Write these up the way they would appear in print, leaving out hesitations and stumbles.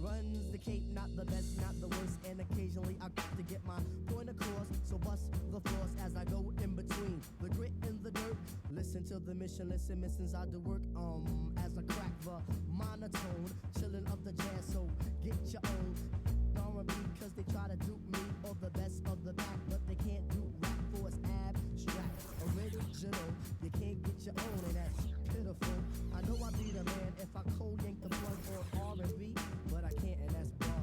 Runs the cape, not the best, not the worst, and occasionally I got to get my point across. So bust the floors as I go in between the grit and the dirt. Listen to the mission, listen, missions I do work. As I crack the monotone, chillin' up the jazz. So get your own R&B, cause they try to dupe me or the best of the back, but they can't do rap for it's abstract. Original, you can't get your own, and that's pitiful. I know I'd be the man if I cold yank the plug on R&B, but I can't, and that's wrong.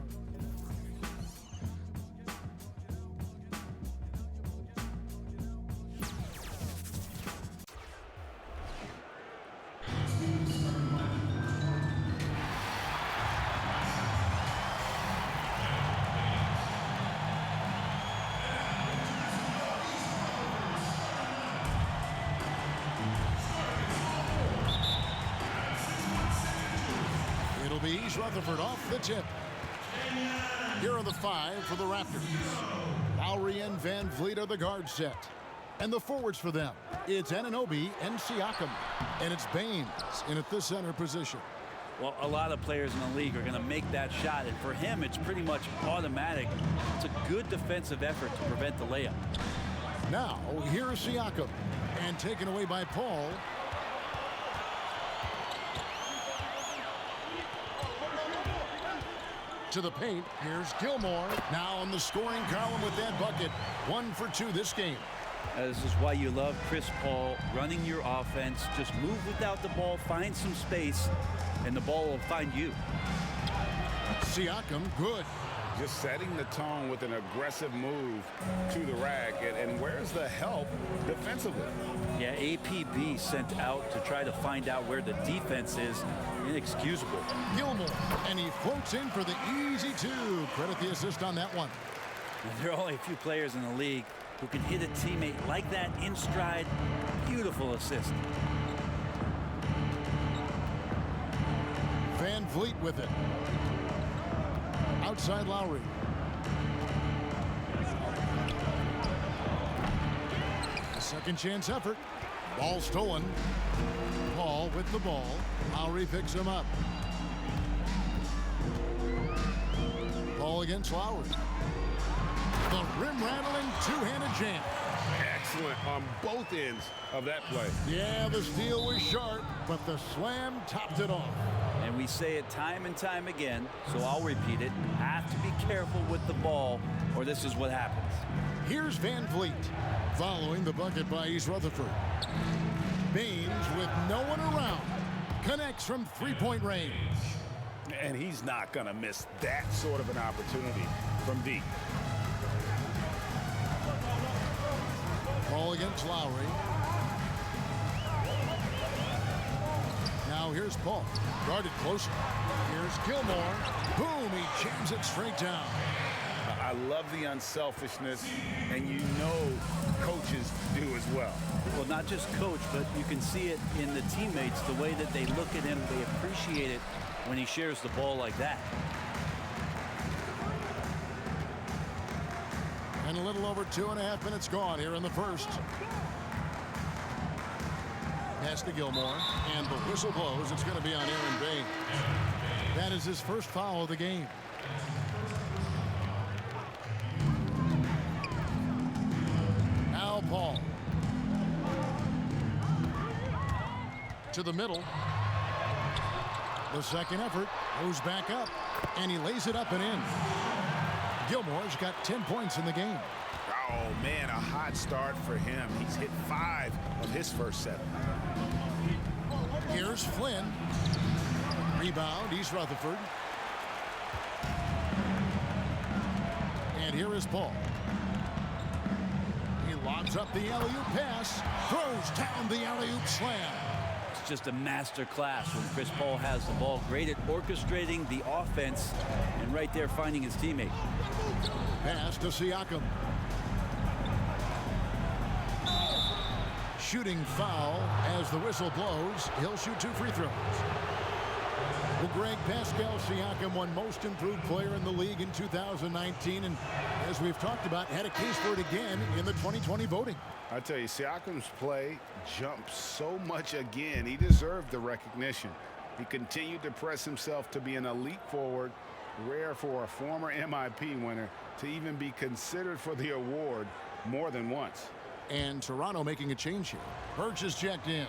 It'll be East Rutherford off the tip. Here are the 5 for the Raptors. Lowry and Van Vliet are the guard set. And the forwards for them, it's Anunoby and Siakam. And it's Baines in at the center position. Well, a lot of players in the league are going to make that shot, and for him, it's pretty much automatic. It's a good defensive effort to prevent the layup. Now, here is Siakam. And taken away by Paul. To the paint, here's Gilmore. Now on the scoring column with that bucket. 1 for 2 this game. This is why you love Chris Paul running your offense. Just move without the ball, find some space, and the ball will find you. Siakam, good. Just setting the tone with an aggressive move to the rack. And where's the help defensively? Yeah, APB sent out to try to find out where the defense is. Inexcusable. Gilmore, and he floats in for the easy 2. Credit the assist on that one. There are only a few players in the league who can hit a teammate like that in stride. Beautiful assist. Van Vliet with it. Outside Lowry. Second chance effort. Ball stolen. Paul with the ball. Lowry picks him up. Ball against Lowry. The rim-rattling two-handed jam. Excellent on both ends of that play. Yeah, the steal was sharp, but the slam topped it off. And we say it time and time again, so I'll repeat it. Have to be careful with the ball, or this is what happens. Here's Van Vliet, following the bucket by East Rutherford. Baines, with no one around, connects from three-point range. And he's not going to miss that sort of an opportunity from deep. Ball against Lowry. Now here's Paul. Guarded closer. Here's Gilmore. Boom, he jams it straight down. I love the unselfishness, and you know coaches do as well. Well, not just coach, but you can see it in the teammates, the way that they look at him. They appreciate it when he shares the ball like that. And a little over 2.5 minutes gone here in the first. Pass to Gilmore, and the whistle blows. It's going to be on Aaron Baines. That is his first foul of the game. Now Paul. To the middle. The second effort goes back up, and he lays it up and in. Gilmore's got 10 points in the game. Oh, man, a hot start for him. He's hit 5 of his first 7. Here's Flynn. Rebound, East Rutherford. And here is Paul. He lobs up the alley-oop pass, throws down the alley-oop slam. It's just a master class when Chris Paul has the ball. Great at orchestrating the offense and right there finding his teammate. Pass to Siakam. Shooting foul as the whistle blows. He'll shoot 2 free throws. Well, Greg, Pascal Siakam won most improved player in the league in 2019, and as we've talked about, had a case for it again in the 2020 voting. I tell you, Siakam's play jumped so much again. He deserved the recognition. He continued to press himself to be an elite forward Rare for a former MIP winner to even be considered for the award more than once. And Toronto making a change here. Birch is checked in.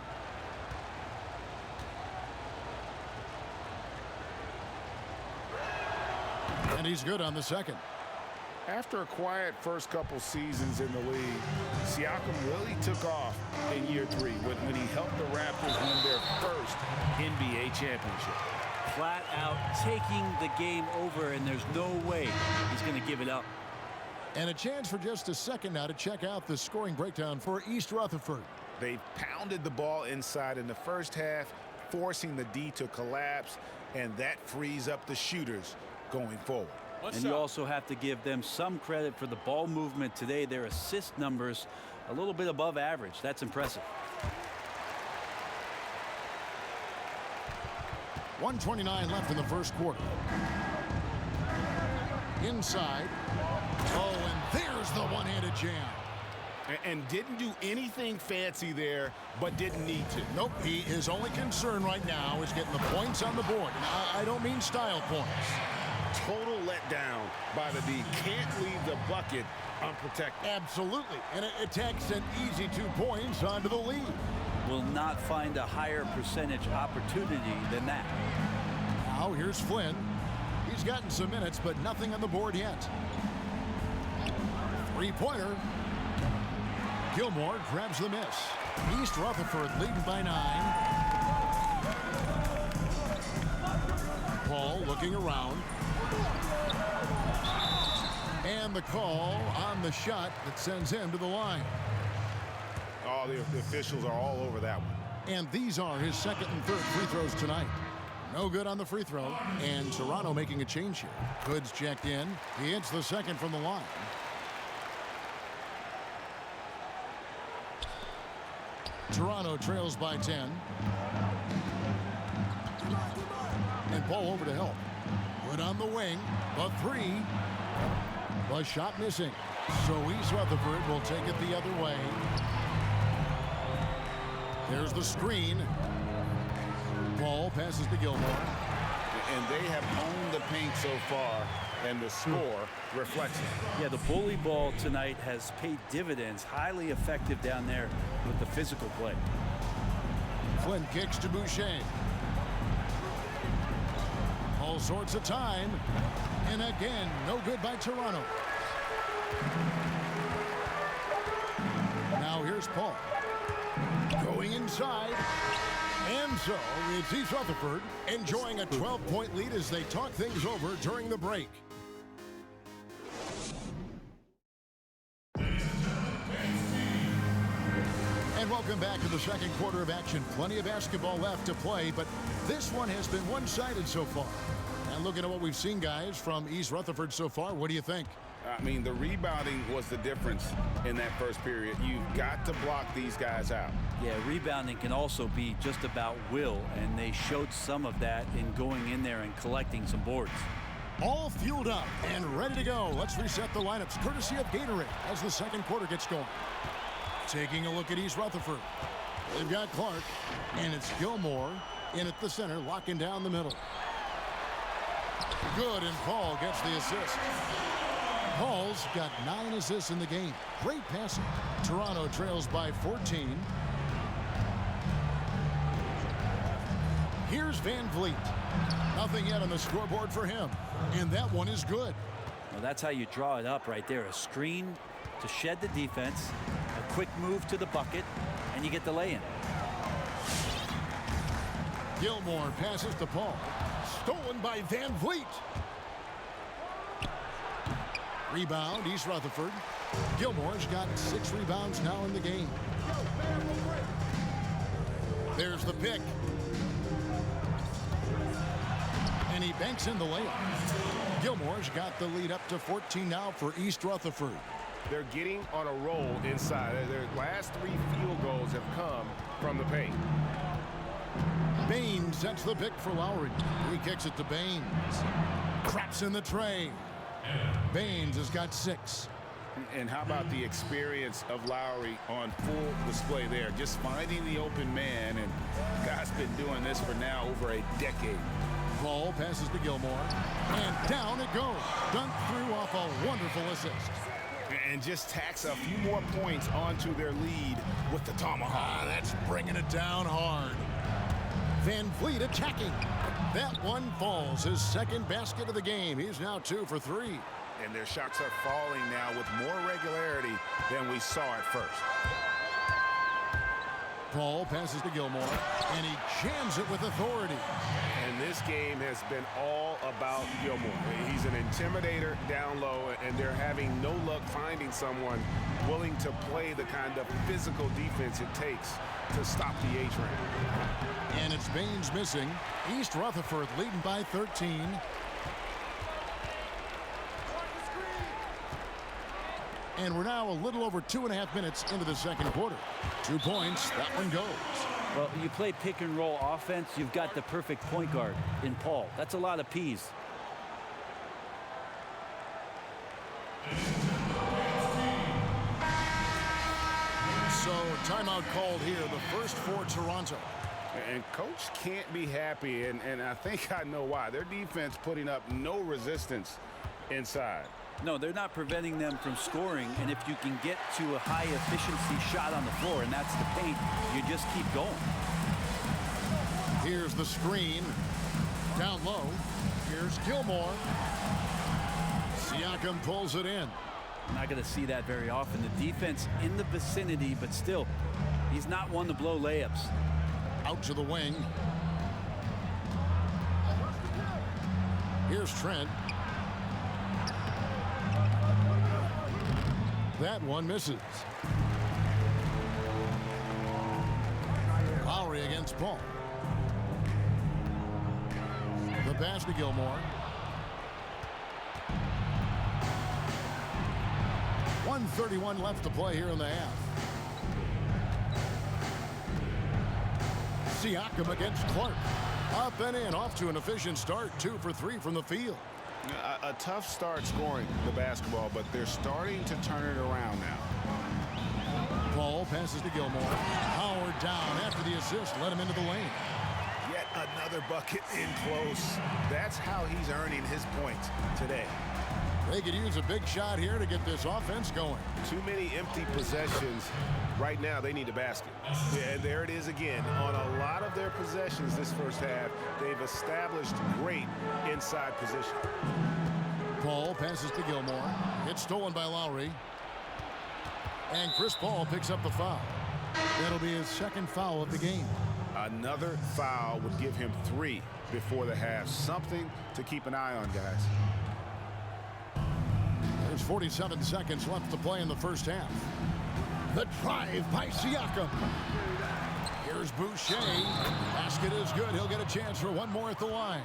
And he's good on the second. After a quiet first couple seasons in the league, Siakam really took off in year 3 when he helped the Raptors win their first NBA championship. Flat out taking the game over, and there's no way he's going to give it up. And a chance for just a second now to check out the scoring breakdown for East Rutherford. They pounded the ball inside in the first half, forcing the D to collapse, and that frees up the shooters going forward. And you also have to give them some credit for the ball movement today. Their assist numbers a little bit above average. That's impressive. 1:29 left in the first quarter. Inside. Oh, and there's the one-handed jam. And didn't do anything fancy there, but didn't need to. Nope, his only concern right now is getting the points on the board. And I don't mean style points. Total letdown by the D. Can't leave the bucket unprotected. Absolutely. And it takes an easy 2 points onto the lead. Will not find a higher percentage opportunity than that. Now here's Flynn. He's gotten some minutes, but nothing on the board yet. Three-pointer. Gilmore grabs the miss. East Rutherford leading by 9. Paul looking around. And the call on the shot that sends him to the line. Oh, the officials are all over that one. And these are his second and third free throws tonight. No good on the free throw. And Toronto making a change here. Hood's checked in. He hits the second from the line. Toronto trails by 10. And Paul over to help. Hood on the wing. A three. The shot missing. So East Rutherford will take it the other way. There's the screen. Ball passes to Gilmore. And they have owned the paint so far, and the score reflects it. Yeah, the bully ball tonight has paid dividends. Highly effective down there with the physical play. Flynn kicks to Boucher. All sorts of time. And again, no good by Toronto. Now here's Paul. Going inside. And so it's East Rutherford enjoying a 12-point lead as they talk things over during the break. And welcome back to the second quarter of action. Plenty of basketball left to play, but this one has been one-sided so far. And looking at what we've seen, guys, from East Rutherford so far, what do you think? I mean, the rebounding was the difference in that first period. You've got to block these guys out. Yeah, rebounding can also be just about will, and they showed some of that in going in there and collecting some boards. All fueled up and ready to go. Let's reset the lineups, courtesy of Gatorade, as the second quarter gets going. Taking a look at East Rutherford. They've got Clark, and it's Gilmore in at the center, locking down the middle. Good, and Paul gets the assist. Paul's got 9 assists in the game. Great passing. Toronto trails by 14. Here's Van Vliet. Nothing yet on the scoreboard for him. And that one is good. Well, that's how you draw it up right there. A screen to shed the defense, a quick move to the bucket, and you get the lay-in. Gilmore passes to Paul. Stolen by Van Vliet. Rebound, East Rutherford. Gilmore's got 6 rebounds now in the game. There's the pick. And he banks in the layup. Gilmore's got the lead up to 14 now for East Rutherford. They're getting on a roll inside. Their last 3 field goals have come from the paint. Baines sets the pick for Lowry. He kicks it to Baines. Craps in the tray. Baines has got 6. And how about the experience of Lowry on full display there? Just finding the open man, and guy's been doing this for now over a decade. Ball passes to Gilmore, and down it goes. Dunked through off a wonderful assist. And just tacks a few more points onto their lead with the tomahawk. That's bringing it down hard. Van Vliet attacking. That one falls. His second basket of the game. He's now 2 for 3. And their shots are falling now with more regularity than we saw at first. Paul passes to Gilmore, and he jams it with authority. And this game has been all about Gilmore. He's an intimidator down low, and they're having no luck finding someone willing to play the kind of physical defense it takes to stop the A-train. And it's Baines missing. East Rutherford leading by 13. And we're now a little over 2.5 minutes into the second quarter. 2 points, that one goes. Well, you play pick and roll offense, you've got the perfect point guard in Paul. That's a lot of P's. So timeout called here, the first for Toronto. And coach can't be happy, and I think I know why. Their defense putting up no resistance inside. No, they're not preventing them from scoring, and if you can get to a high-efficiency shot on the floor, and that's the paint, you just keep going. Here's the screen. Down low. Here's Gilmore. Siakam pulls it in. I'm not going to see that very often. The defense in the vicinity, but still, he's not one to blow layups. Out to the wing. Here's Trent. That one misses. Lowry against Paul. The pass to Gilmore. 1:31 left to play here in the half. Siakam against Clark. Up and in, off to an efficient start. 2 for 3 from the field. A tough start scoring the basketball, but they're starting to turn it around now. Paul passes to Gilmore. Howard down after the assist. Let him into the lane. Yet another bucket in close. That's how he's earning his points today. They could use a big shot here to get this offense going. Too many empty possessions. Right now, they need a basket. Yeah, there it is again. On a lot of their possessions this first half, they've established great inside position. Paul passes to Gilmore. It's stolen by Lowry. And Chris Paul picks up the foul. That'll be his second foul of the game. Another foul would give him 3 before the half. Something to keep an eye on, guys. There's 47 seconds left to play in the first half. The drive by Siakam. Here's Boucher. Basket is good. He'll get a chance for one more at the line.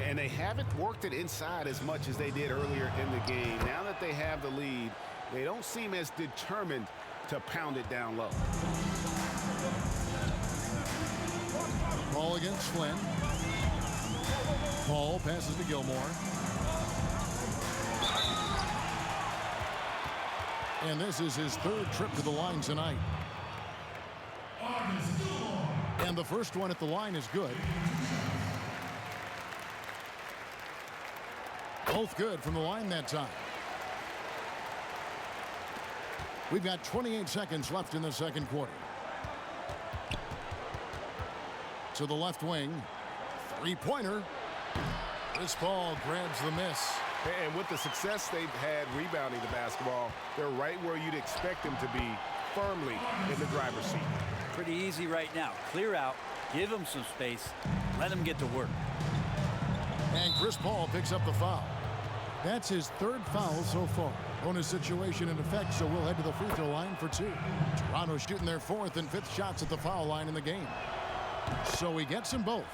And they haven't worked it inside as much as they did earlier in the game. Now that they have the lead, they don't seem as determined to pound it down low. Ball against Flynn. Paul passes to Gilmore. And this is his third trip to the line tonight. And the first one at the line is good. Both good from the line that time. We've got 28 seconds left in the second quarter. To the left wing. Three-pointer. Chris Paul grabs the miss. And with the success they've had rebounding the basketball, they're right where you'd expect them to be, firmly in the driver's seat. Pretty easy right now. Clear out, give them some space, let them get to work. And Chris Paul picks up the foul. That's his third foul so far. Bonus situation in effect, so we'll head to the free throw line for 2. Toronto shooting their 4th and 5th shots at the foul line in the game. So he gets them both.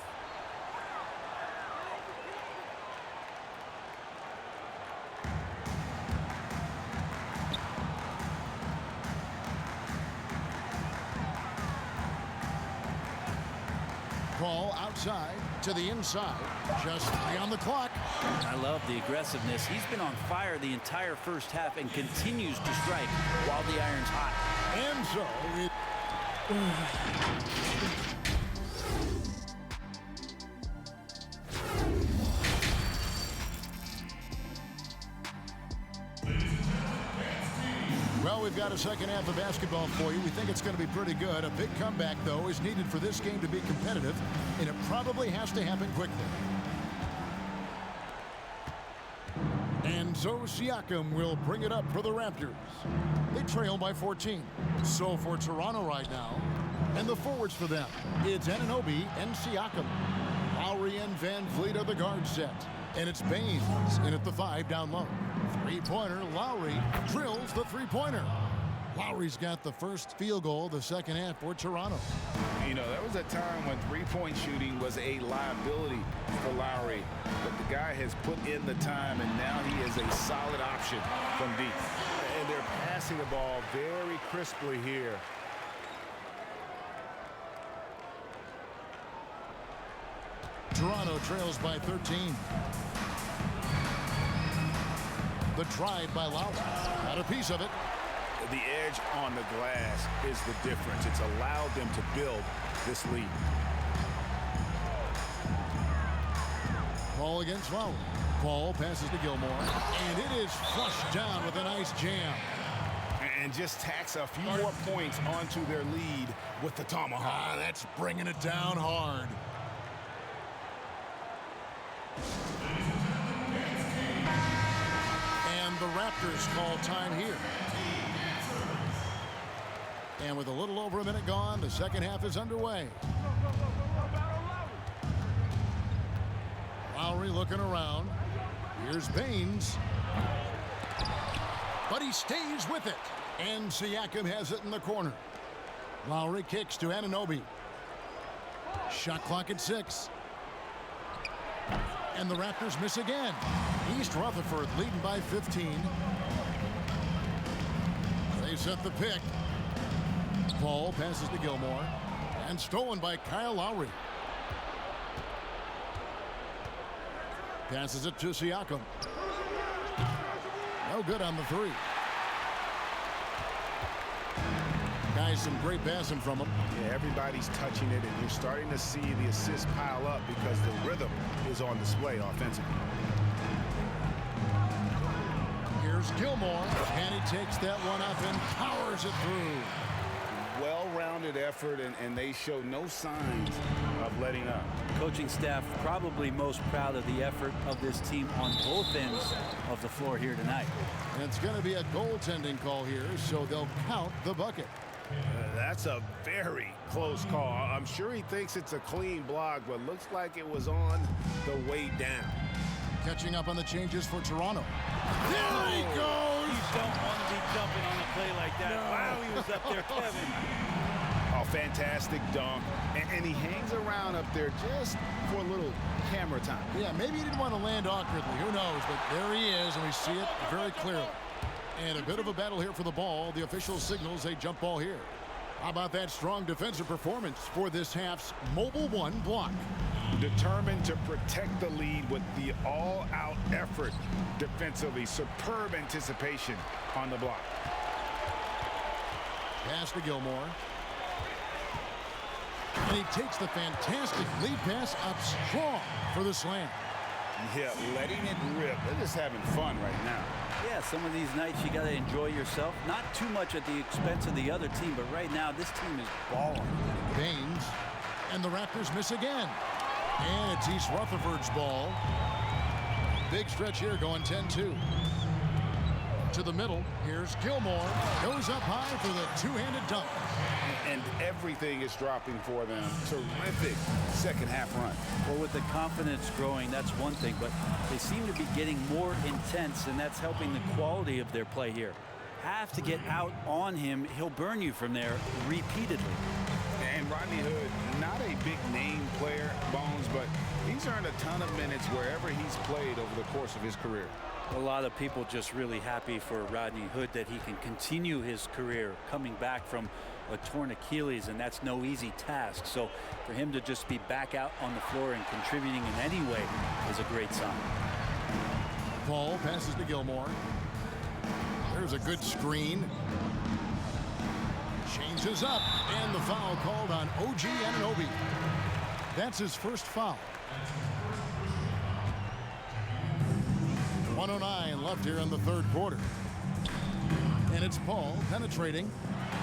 Paul outside to the inside. Just 3 on the clock. I love the aggressiveness. He's been on fire the entire first half and continues to strike while the iron's hot. And so it... we've got a second half of basketball for you. We think it's going to be pretty good. A big comeback, though, is needed for this game to be competitive, and it probably has to happen quickly. And so Siakam will bring it up for the Raptors. They trail by 14. So for Toronto right now, and the forwards for them, it's Anunoby and Siakam. Lowry and Van Vliet are the guard set. And it's Baines in at the 5 down low. Three-pointer, Lowry drills the three-pointer. Lowry's got the first field goal of the second half for Toronto. You know, there was a time when three-point shooting was a liability for Lowry. But the guy has put in the time, and now he is a solid option from deep. And they're passing the ball very crisply here. Toronto trails by 13. The drive by Lowry. Got a piece of it. The edge on the glass is the difference. It's allowed them to build this lead. Ball against Lowry. Ball passes to Gilmore. And it is flushed down with a nice jam. And just tacks a few more points onto their lead with the tomahawk. That's bringing it down hard. And the Raptors call time here. And with a little over a minute gone, the second half is underway. Lowry looking around. Here's Baines. But he stays with it. And Siakam has it in the corner. Lowry kicks to Anunoby. Shot clock at 6. And the Raptors miss again. East Rutherford leading by 15. They set the pick. Ball passes to Gilmore. And stolen by Kyle Lowry. Passes it to Siakam. No good on the three. Guys, some great passing from him. Yeah, everybody's touching it, and you're starting to see the assists pile up because the rhythm is on display offensively. Here's Gilmore, and he takes that one up and powers it through. Well-rounded effort, and they show no signs of letting up. Coaching staff probably most proud of the effort of this team on both ends of the floor here tonight. And it's going to be a goaltending call here, so they'll count the bucket. That's a very close call. I'm sure he thinks it's a clean block, but looks like it was on the way down. Catching up on the changes for Toronto. There he goes! You don't want to be jumping on a play like that. No. Wow, he was up there, Kevin. Oh, fantastic dunk. And he hangs around up there just for a little camera time. Yeah, maybe he didn't want to land awkwardly. Who knows? But there he is, and we see it very clearly. And a bit of a battle here for the ball. The official signals a jump ball here. How about that strong defensive performance for this half's mobile one block? Determined to protect the lead with the all-out effort defensively. Superb anticipation on the block. Pass to Gilmore. And he takes the fantastic lead pass up strong for the slam. Yeah, letting it rip. They're just having fun right now. Yeah, some of these nights you got to enjoy yourself. Not too much at the expense of the other team, but right now this team is balling. Baines, and the Raptors miss again. And it's East Rutherford's ball. Big stretch here going 10-2. To the middle, here's Gilmore. Goes up high for the two-handed dunk. And everything is dropping for them. Terrific second half run. Well, with the confidence growing, that's one thing, but they seem to be getting more intense, and that's helping the quality of their play here. Have to get out on him. He'll burn you from there repeatedly. And Rodney Hood, not a big name player, Bones, but he's earned a ton of minutes wherever he's played over the course of his career. A lot of people just really happy for Rodney Hood that he can continue his career coming back from a torn Achilles, and that's no easy task. So for him to just be back out on the floor and contributing in any way is a great sign. Ball passes to Gilmore. There's a good screen. Changes up, and the foul called on OG Anunoby. That's his first foul. 1:09 left here in the third quarter. And it's Paul penetrating.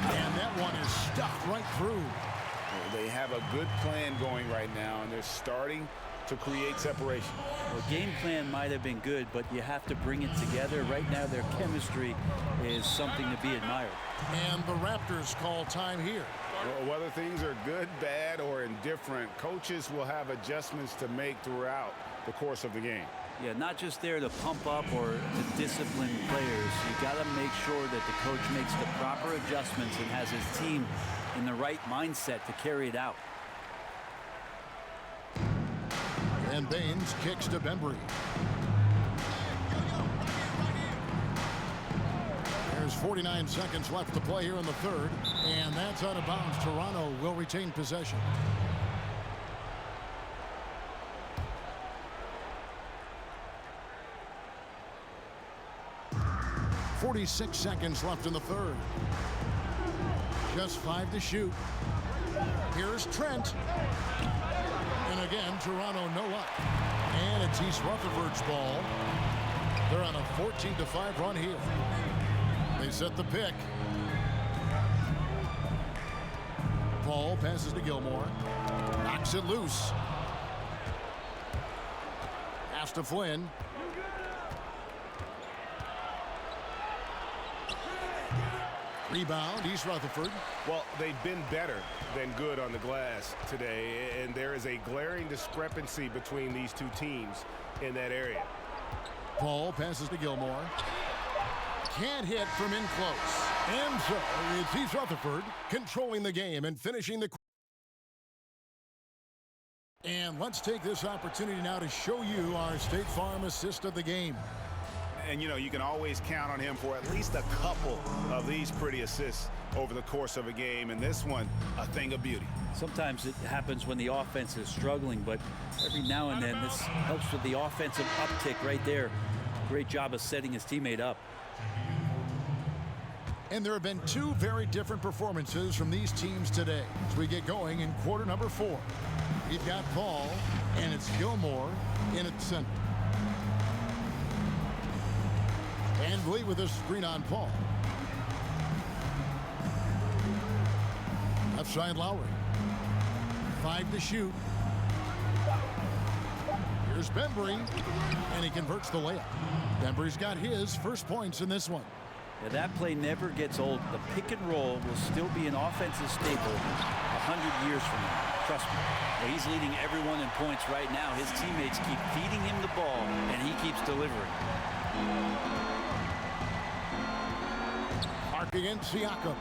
And that one is stuffed right through. They have a good plan going right now, and they're starting to create separation. Well, game plan might have been good, but you have to bring it together. Right now, their chemistry is something to be admired. And the Raptors call time here. Well, whether things are good, bad, or indifferent, coaches will have adjustments to make throughout the course of the game. Yeah, not just there to pump up or to discipline players. You got to make sure that the coach makes the proper adjustments and has his team in the right mindset to carry it out. And Baines kicks to Bembry. There's 49 seconds left to play here in the third, and that's out of bounds. Toronto will retain possession. .46 seconds left in the third. Just 5 to shoot. Here's Trent. And again, Toronto no luck. And it's East Rutherford's ball. They're on a 14-5 run here. They set the pick. Paul passes to Gilmore. Knocks it loose. Pass to Flynn. Rebound, East Rutherford. Well, they've been better than good on the glass today, and there is a glaring discrepancy between these two teams in that area. Paul passes to Gilmore. Can't hit from in close. And so it's East Rutherford controlling the game and finishing the. And let's take this opportunity now to show you our State Farm assist of the game. And, you know, you can always count on him for at least a couple of these pretty assists over the course of a game. And this one, a thing of beauty. Sometimes it happens when the offense is struggling, but every now and then this helps with the offensive uptick right there. Great job of setting his teammate up. And there have been two very different performances from these teams today as we get going in quarter number 4. We've got Paul, and it's Gilmore in at center. And Lee with a screen on Paul. Left side Lowry. 5 to shoot. Here's Bembry, and he converts the layup. Bembry's got his first points in this one. Yeah, that play never gets old. The pick and roll will still be an offensive staple 100 years from now. Trust me. Well, he's leading everyone in points right now. His teammates keep feeding him the ball, and he keeps delivering. Mark against Siakam.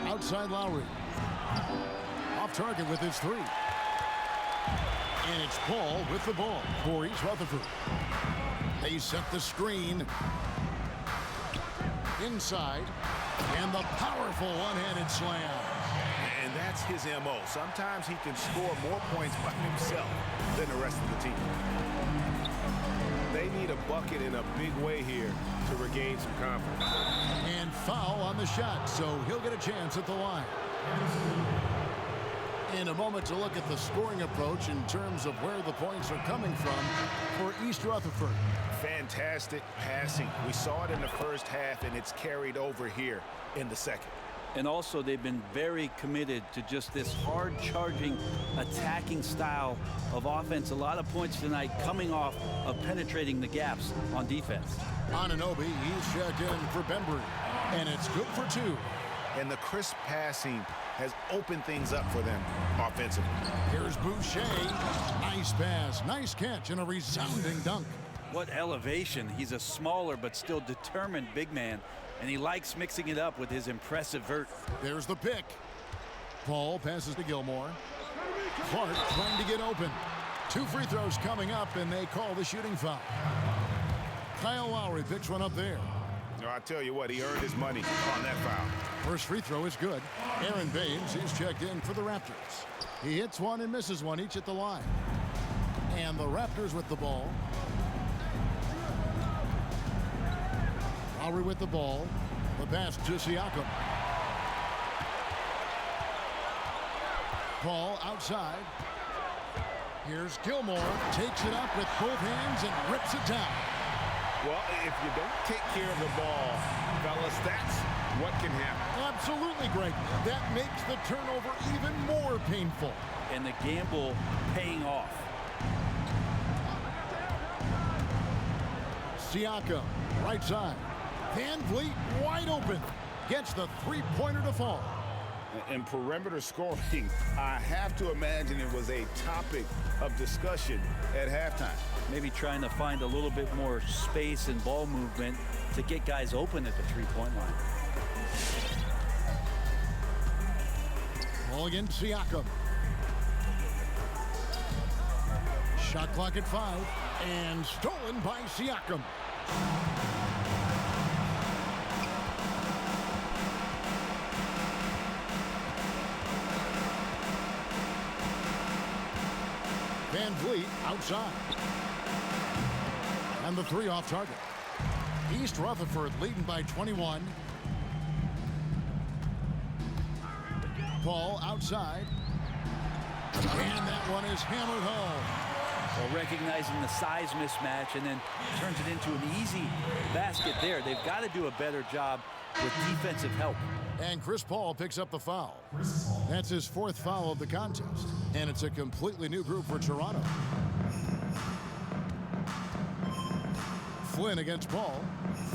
Outside Lowry. Off target with his 3. And it's Paul with the ball for East Rutherford. They set the screen. Inside. And the powerful one-handed slam. And that's his MO. Sometimes he can score more points by himself than the rest of the team. They need a bucket in a big way here to regain some confidence. And foul on the shot, so he'll get a chance at the line. In a moment to look at the scoring approach in terms of where the points are coming from for East Rutherford. Fantastic passing. We saw it in the first half, and it's carried over here in the second. And also, they've been very committed to just this hard-charging, attacking style of offense. A lot of points tonight coming off of penetrating the gaps on defense. Anunoby, he's checked in for Bembry, and it's good for 2. And the crisp passing has opened things up for them offensively. Here's Boucher. Nice pass, nice catch, and a resounding dunk. What elevation. He's a smaller but still determined big man, and he likes mixing it up with his impressive vert. There's the pick. Paul passes to Gilmore. Clark trying to get open. 2 free throws coming up, and they call the shooting foul. Kyle Lowry picks one up there. No, I tell you what, he earned his money on that foul. First free throw is good. Aaron Baines, he's checked in for the Raptors. He hits one and misses one, each at the line. And the Raptors with the ball. Lowry with the ball. The pass to Siakam. Paul outside. Here's Gilmore. Takes it up with both hands and rips it down. Well, if you don't take care of the ball, fellas, that's what can happen. Absolutely, Greg. That makes the turnover even more painful. And the gamble paying off. Siakam, right side. Van Vliet wide open. Gets the three-pointer to fall. In perimeter scoring, I have to imagine it was a topic of discussion at halftime. Maybe trying to find a little bit more space and ball movement to get guys open at the three-point line. Ball against Siakam. Shot clock at 5, and stolen by Siakam. Van Vliet outside. And the three off target. East Rutherford leading by 21. Paul outside. And that one is hammered home. Well, recognizing the size mismatch and then turns it into an easy basket there. They've got to do a better job with defensive help. And Chris Paul picks up the foul. That's his fourth foul of the contest. And it's a completely new group for Toronto. Flynn against Paul.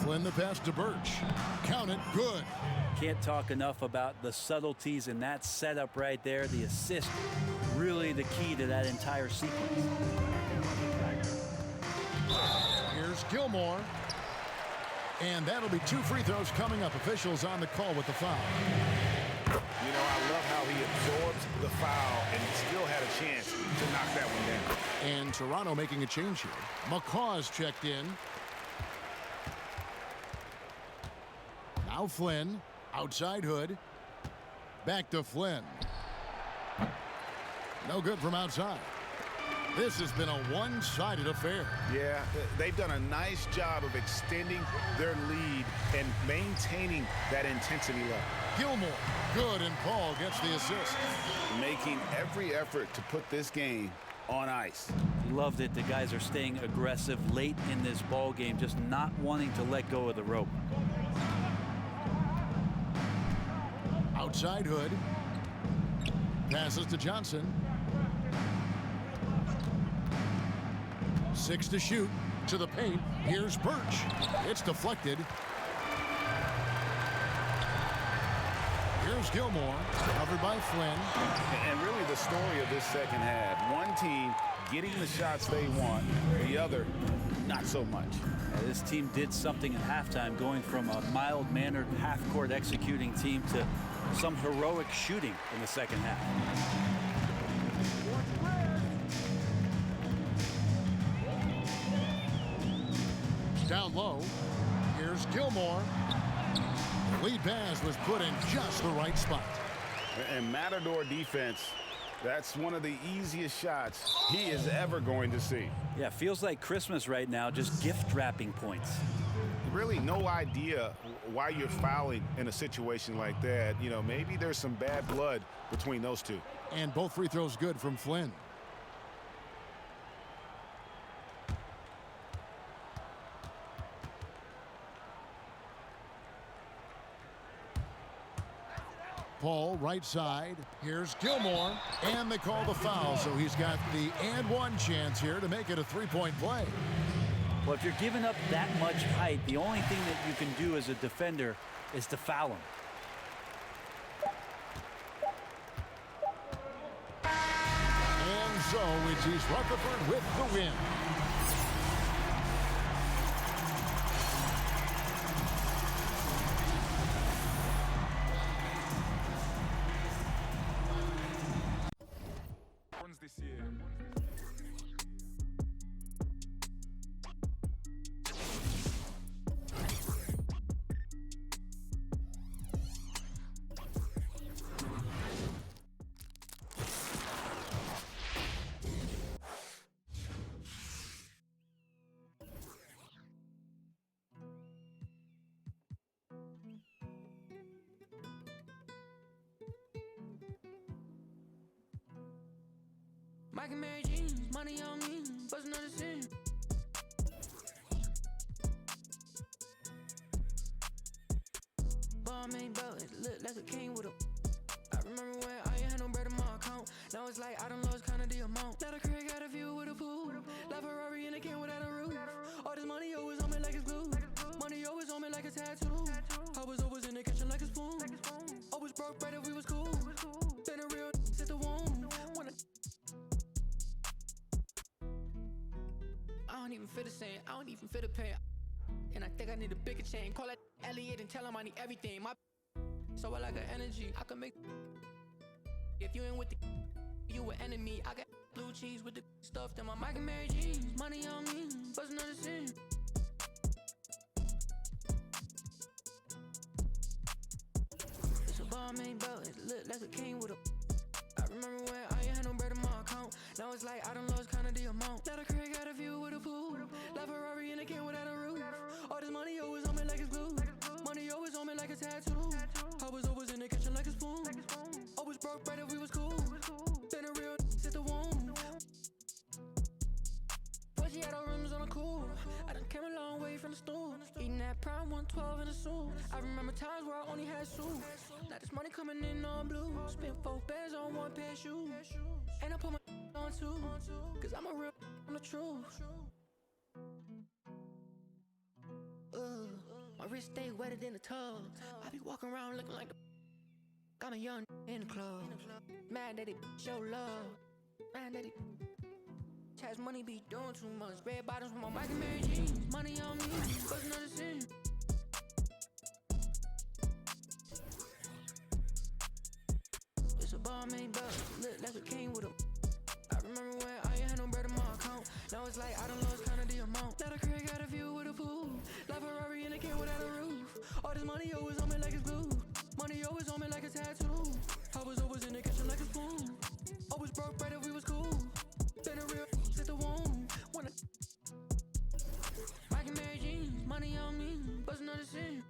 Flynn the pass to Birch. Count it, good. Can't talk enough about the subtleties in that setup right there. The assist, really the key to that entire sequence. Here's Gilmore. And that'll be 2 free throws coming up. Officials on the call with the foul. You know, I love how he absorbs the foul and still had a chance to knock that one down. And Toronto making a change here. McCaw's checked in. Now Flynn, outside Hood. Back to Flynn. No good from outside. This has been a one-sided affair. Yeah, they've done a nice job of extending their lead and maintaining that intensity level. Gilmore, good, and Paul gets the assist. Making every effort to put this game on ice. Loved it. The guys are staying aggressive late in this ball game, just not wanting to let go of the rope. Outside Hood. Passes to Johnson. 6 to shoot. To the paint. Here's Birch. It's deflected. Here's Gilmore. Covered by Flynn. And really the story of this second half. One team getting the shots they want. The other, not so much. This team did something at halftime, going from a mild-mannered half-court executing team to some heroic shooting in the second half. Down low. Here's Gilmore. The lead pass was put in just the right spot. And Matador defense, that's one of the easiest shots he is ever going to see. Yeah, feels like Christmas right now, just gift wrapping points. Really no idea why you're fouling in a situation like that. You know, maybe there's some bad blood between those two. And both free throws good from Flynn. Paul, right side. Here's Gilmore. And they call the foul, so he's got the and one chance here to make it a three-point play. Well, if you're giving up that much height, the only thing that you can do as a defender is to foul him. And so it's East Rutherford with the win. This year. Mike and Mary Jeans, money on me, bustin' on the scene. Balmain belt, it looked like a king with a. I remember when I ain't had no bread in my account. Now it's like I done lost kinda the amount. Now the crib got a view with a pool. Like Ferrari and it came without a roof. All this money always on me like it's glue. Money always on me like a tattoo. I was always in the kitchen like a spoon. Always broke bread if we was cool. Been a real sit the womb. I don't even feel the same. I don't even feel the pain. And I think I need a bigger chain. Call that Elliot and tell him I need everything. My so I like an energy. I can make. If you ain't with the, you an enemy. I got blue cheese with the stuff in my Mike and Mary jeans. Money on me, bust another scene. It's a Balmain belt, it look like a king with a. I remember when I ain't had no bread in my account. Now it's like I done lost kinda the amount. Now the crib got a view with a pool. Like Ferrari and it came without a roof. All this money always on me like it's glue. Money always on me like a tattoo. I was always in the kitchen like a spoon. Always broke bread if we was cool. Been a real sit the womb. But she had all rims on the cool. I done came a long way from the stool. Eating that prime 112 in the soup. I remember times where I only had soup. Now this money coming in on blue. Spent 4 bands on 1 pair of shoes. And I put my on 2. Cause I'm a real, I'm the truth. My wrist stay wetter than the tub. I be walking around looking like the. I'm a young in the club. Mad that it show love. Mad that it. Chaz money be doing too much. Red bottoms with my Mike and Mary jeans. Money on me, bust another scene. It's a Balmain belt, look like a king with a. I remember when I ain't had no bread in my account. Now it's like I done lost kinda the amount. Now the crib got a view with a pool. Like Ferrari and it came without a roof. All this money always on me like it's glue. Money always on me like a tattoo. I was always in the kitchen like a spoon. Always broke bread if we was cool. Been a real sit the womb. Wanna Mike and Mary jeans, money on me, bust another scene.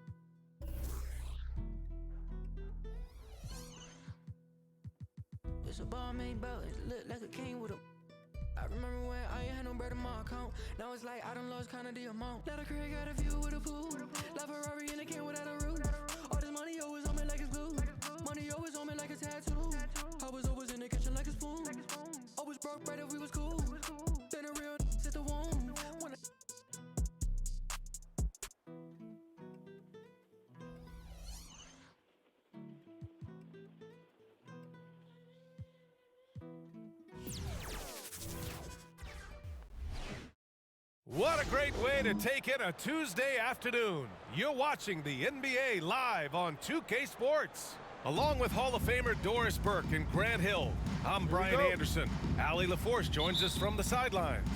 It's a Balmain belt, it look like a king with a. I remember when I ain't had no bread in my account. Now it's like I done lost kinda the amount. Now the crib got a view with a pool. Like Ferrari and it came without a roof. All this money always on me like it's glue. Money always on me like a tattoo. I was always in the kitchen like a spoon. Always broke bread if we was cool. Been a real sit the womb. What a great way to take in a Tuesday afternoon. You're watching the NBA live on 2K Sports. Along with Hall of Famer Doris Burke and Grant Hill, I'm Brian Anderson. Allie LaForce joins us from the sidelines.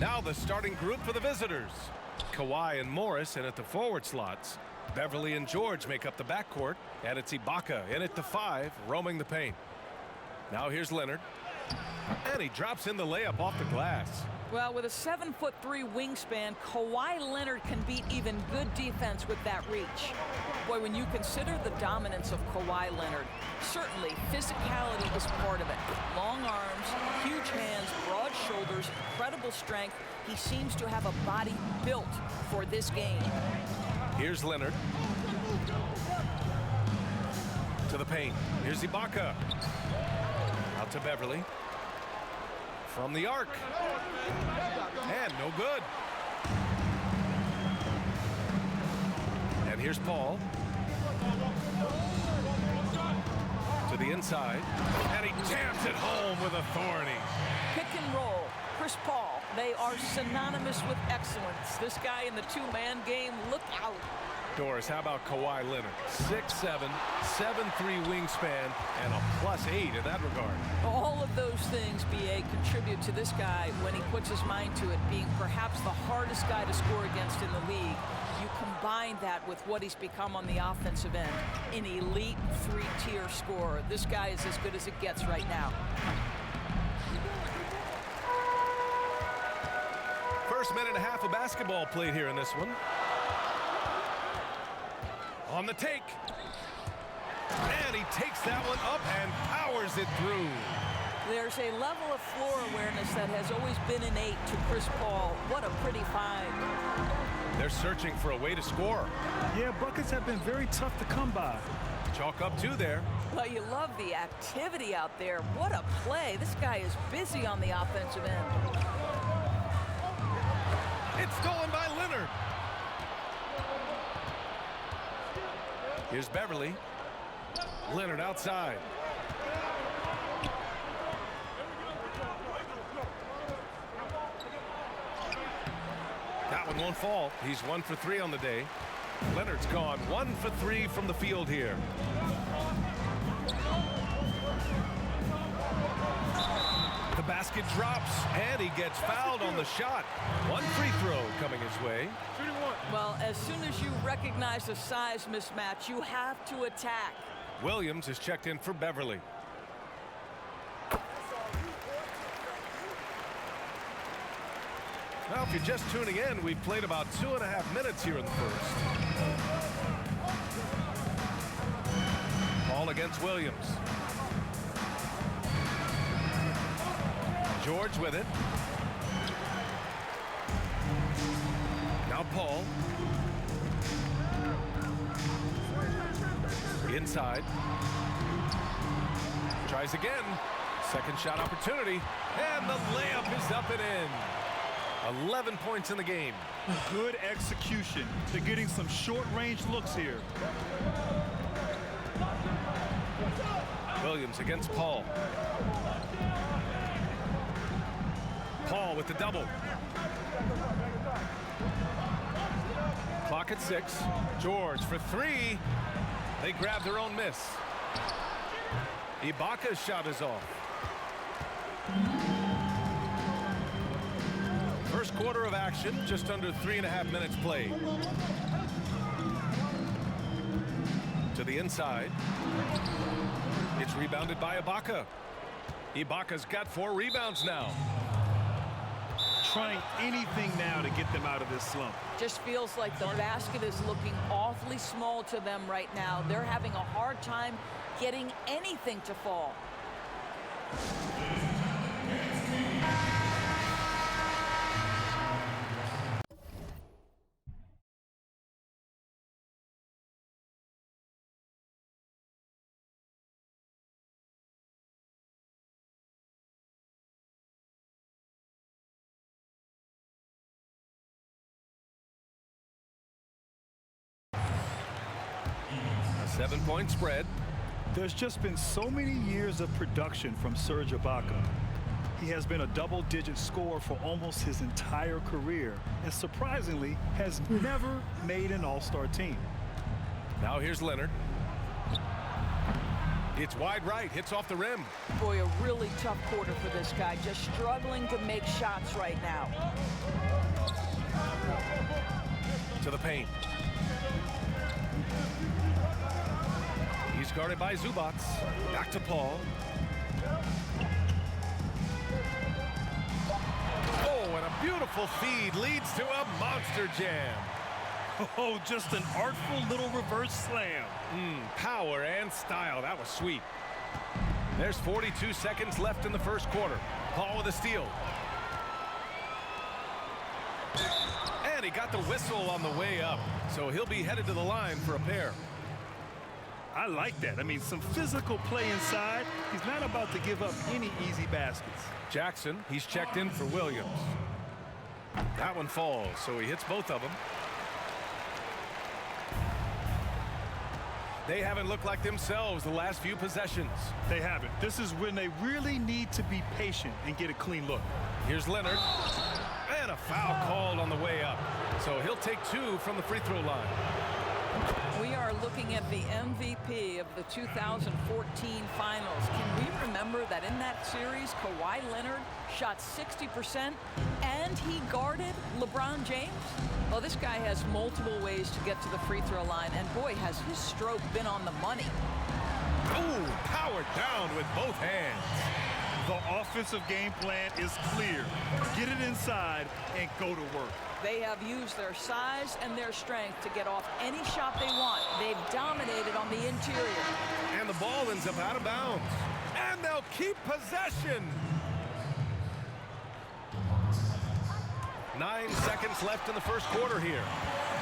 Now the starting group for the visitors. Kawhi and Morris in at the forward slots. Beverly and George make up the backcourt, and it's Ibaka in at the 5, roaming the paint. Now here's Leonard, and he drops in the layup off the glass. Well, with a 7'3" wingspan, Kawhi Leonard can beat even good defense with that reach. Boy, when you consider the dominance of Kawhi Leonard, certainly physicality is part of it. Long arms, huge hands, broad shoulders, incredible strength. He seems to have a body built for this game. Here's Leonard. To the paint. Here's Ibaka. Out to Beverly. From the arc. And no good. And here's Paul. To the inside. And he jams it home with authority. Pick and roll. Chris Paul. They are synonymous with excellence. This guy in the two-man game, look out. Doris, how about Kawhi Leonard? 6'7", 7'3" wingspan, and a +8 in that regard. All of those things, B.A., contribute to this guy when he puts his mind to it, being perhaps the hardest guy to score against in the league. You combine that with what he's become on the offensive end, an elite 3-tier scorer. This guy is as good as it gets right now. First minute and a half of basketball played here in this one. On the take. And he takes that one up and powers it through. There's a level of floor awareness that has always been innate to Chris Paul. What a pretty find. They're searching for a way to score. Yeah, buckets have been very tough to come by. Chalk up 2 there. Well, you love the activity out there. What a play. This guy is busy on the offensive end. It's stolen by Leonard. Here's Beverly. Leonard outside. That one won't fall. He's 1 for 3 on the day. Leonard's gone 1 for 3 from the field here. The basket drops, and he gets fouled on the shot. 1 free throw coming his way. Well, as soon as you recognize a size mismatch, you have to attack. Williams is checked in for Beverly. Well, if you're just tuning in, we've played about 2.5 minutes here in the first. Ball against Williams. George with it. Now Paul. Inside. Tries again. Second shot opportunity. And the layup is up and in. 11 points in the game. Good execution. They're getting some short-range looks here. Williams against Paul. Paul with the double. Clock at 6. George for 3. They grab their own miss. Ibaka's shot is off. First quarter of action, just under 3.5 minutes played. To the inside. It's rebounded by Ibaka. Ibaka's got 4 rebounds now. Trying anything now to get them out of this slump. Just feels like the basket is looking awfully small to them right now. They're having a hard time getting anything to fall. A 7-point spread. There's just been so many years of production from Serge Ibaka. He has been a double-digit scorer for almost his entire career, and surprisingly has never made an all-star team. Now here's Leonard. It's wide right, hits off the rim. Boy, a really tough quarter for this guy, just struggling to make shots right now. To the paint. He's guarded by Zubac. Back to Paul. Oh, and a beautiful feed leads to a monster jam. Oh, just an artful little reverse slam. Power and style. That was sweet. There's 42 seconds left in the first quarter. Paul with a steal. And he got the whistle on the way up, so he'll be headed to the line for a pair. I like that. I mean, some physical play inside. He's not about to give up any easy baskets. Jackson, he's checked in for Williams. That one falls, so he hits both of them. They haven't looked like themselves the last few possessions. They haven't. This is when they really need to be patient and get a clean look. Here's Leonard. And a foul called on the way up. So he'll take 2 from the free throw line. We are looking at the MVP of the 2014 finals. Can we remember that in that series, Kawhi Leonard shot 60% and he guarded LeBron James? Well, this guy has multiple ways to get to the free throw line, and boy, has his stroke been on the money. Ooh, powered down with both hands. The offensive game plan is clear. Get it inside and go to work. They have used their size and their strength to get off any shot they want. They've dominated on the interior. And the ball ends up out of bounds. And they'll keep possession. 9 seconds left in the first quarter here.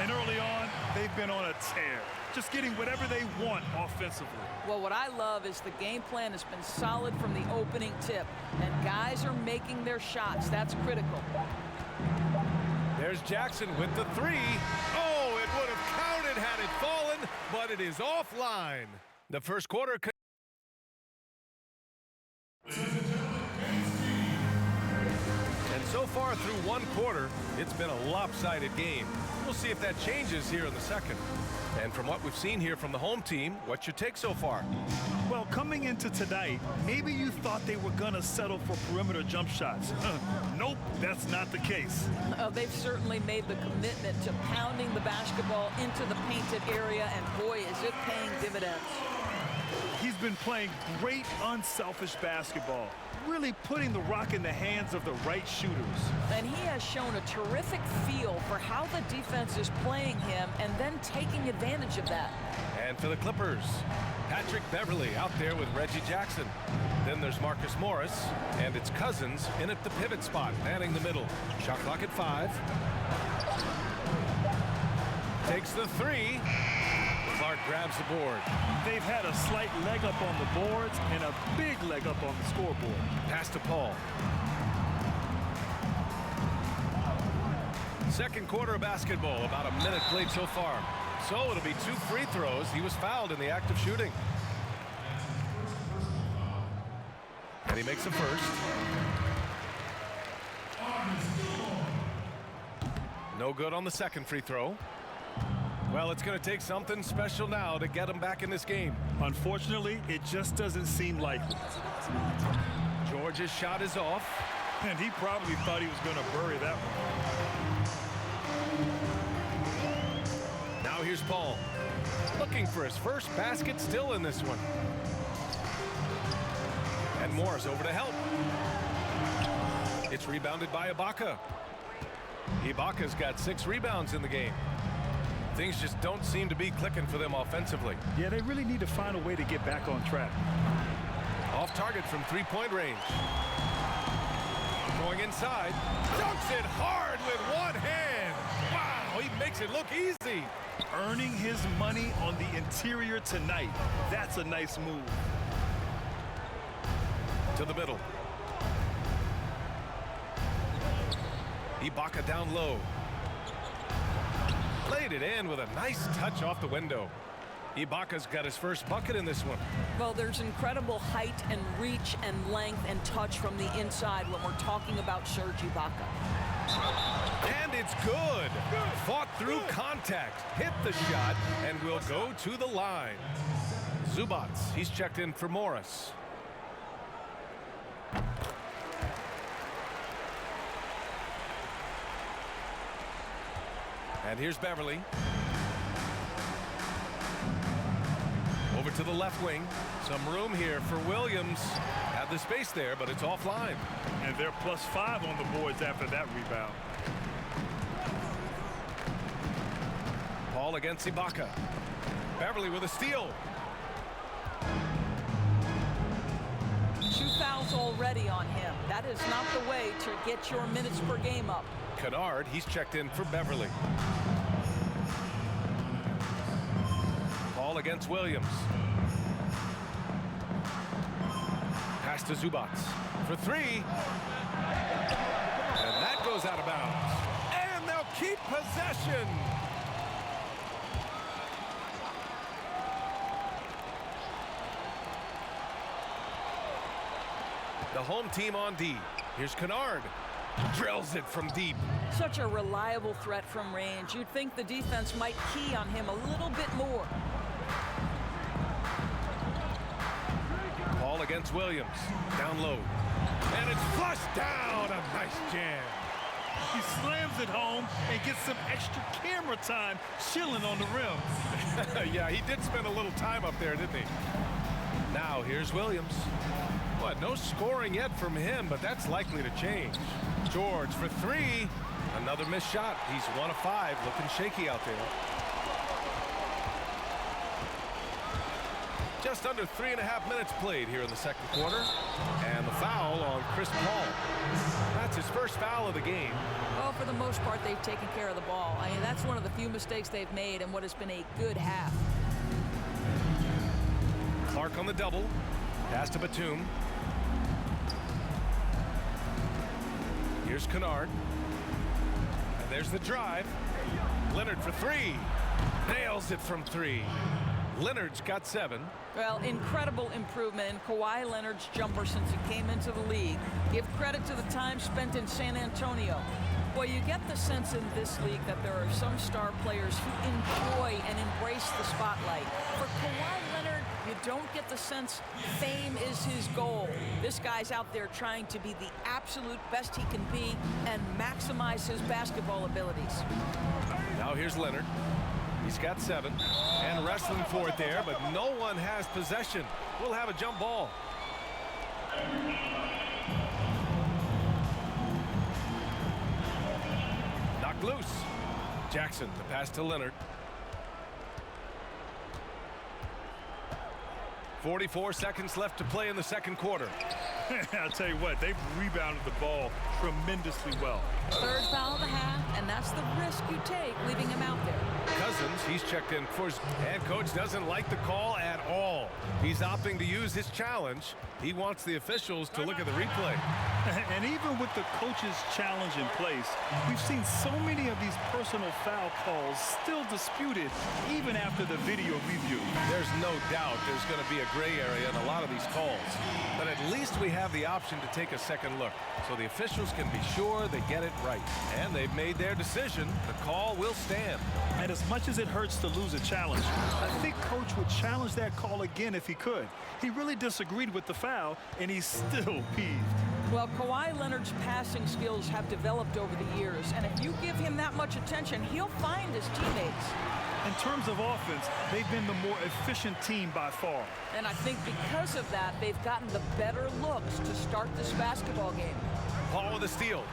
And early on, they've been on a tear, just getting whatever they want offensively. Well, what I love is the game plan has been solid from the opening tip, and guys are making their shots. That's critical. There's Jackson with the three. Oh, it would have counted had it fallen, but it is offline. The first quarter. And so far through one quarter, it's been a lopsided game. We'll see if that changes here in the second. And from what we've seen here from the home team, what's your take so far? Well, coming into tonight, maybe you thought they were going to settle for perimeter jump shots. Nope, that's not the case. They've certainly made the commitment to pounding the basketball into the painted area, and boy, is it paying dividends. He's been playing great unselfish basketball, really putting the rock in the hands of the right shooters. And he has shown a terrific feel for how the defense is playing him and then taking advantage of that. And for the Clippers, Patrick Beverley out there with Reggie Jackson. Then there's Marcus Morris, and it's Cousins in at the pivot spot, manning the middle. Shot clock at 5. Takes the three. Clark grabs the board. They've had a slight leg up on the boards and a big leg up on the scoreboard. Pass to Paul. Second quarter of basketball, about a minute played so far. So it'll be 2 free throws. He was fouled in the act of shooting. And he makes a first. No good on the second free throw. Well, it's going to take something special now to get him back in this game. Unfortunately, it just doesn't seem likely. George's shot is off. And he probably thought he was going to bury that one. Now here's Paul. Looking for his first basket, still in this one. And Morris over to help. It's rebounded by Ibaka. Ibaka's got 6 rebounds in the game. Things just don't seem to be clicking for them offensively. Yeah, they really need to find a way to get back on track. Off target from 3-point range. Going inside. Dunks it hard with one hand. Wow, he makes it look easy. Earning his money on the interior tonight. That's a nice move. To the middle. Ibaka down low. Laid it in with a nice touch off the window. Ibaka's got his first bucket in this one. Well, there's incredible height and reach and length and touch from the inside when we're talking about Serge Ibaka. And it's good. Fought through contact, hit the shot, and will go to the line. Zubac, he's checked in for Morris. And here's Beverley. Over to the left wing. Some room here for Williams. Had the space there, but it's offline. And they're +5 on the boards after that rebound. Paul against Ibaka. Beverley with a steal. 2 fouls already on him. That is not the way to get your minutes per game up. Kennard, he's checked in for Beverley. Paul against Williams. Pass to Zubac for 3. And that goes out of bounds. And they'll keep possession. The home team on D. Here's Kennard. Drills it from deep. Such a reliable threat from range. You'd think the defense might key on him a little bit more. Paul against Williams. Down low. And it's flushed down. A nice jam. He slams it home and gets some extra camera time chilling on the rim. Yeah, he did spend a little time up there, didn't he? Now here's Williams. What, no scoring yet from him, but that's likely to change. George for 3. Another missed shot. He's 1 of 5, looking shaky out there. Just under 3.5 minutes played here in the second quarter. And the foul on Chris Paul. That's It's his first foul of the game. Well, for the most part, they've taken care of the ball. I mean, that's one of the few mistakes they've made in what has been a good half. Clark on the double. Pass to Batum. Here's Kennard. And there's the drive. Leonard for three. Nails it from three. Leonard's got 7. Well, incredible improvement in Kawhi Leonard's jumper since he came into the league. Give credit to the time spent in San Antonio. Well, you get the sense in this league that there are some star players who enjoy and embrace the spotlight. For Kawhi Leonard, you don't get the sense fame is his goal. This guy's out there trying to be the absolute best he can be and maximize his basketball abilities. Now here's Leonard. He's got 7 and wrestling for it there, but no one has possession. We'll have a jump ball. Knocked loose. Jackson, the pass to Leonard. 44 seconds left to play in the second quarter. I'll tell you what, they've rebounded the ball tremendously well. Third foul of the half, and that's the risk you take leaving him out there. Cousins, he's checked in for his, and coach doesn't like the call at all. He's opting to use his challenge. He wants the officials to look at the replay. And even with the coach's challenge in place, we've seen so many of these personal foul calls still disputed even after the video review. There's no doubt there's going to be a gray area in a lot of these calls. But at least we have the option to take a second look, so the officials can be sure they get it right. And they've made their decision. The call will stand. And as much as it hurts to lose a challenge, I think coach would challenge that call again if he could. He really disagreed with the foul, and he's still peeved. Well, Kawhi Leonard's passing skills have developed over the years, and if you give him that much attention, he'll find his teammates. In terms of offense, they've been the more efficient team by far. And I think because of that, they've gotten the better looks to start this basketball game. Paul with the steal.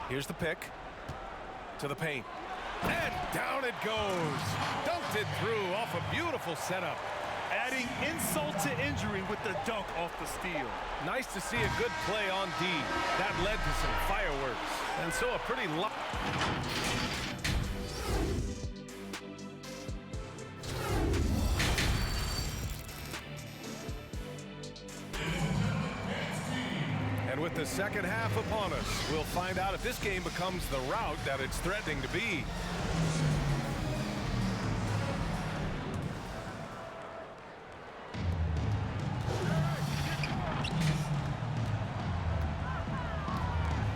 Here's the pick. To the paint. And down it goes. Dunked it through off a beautiful setup. Adding insult to injury with the dunk off the steal. Nice to see a good play on D. That led to some fireworks. And so a pretty lot. And with the second half upon us, we'll find out if this game becomes the rout that it's threatening to be.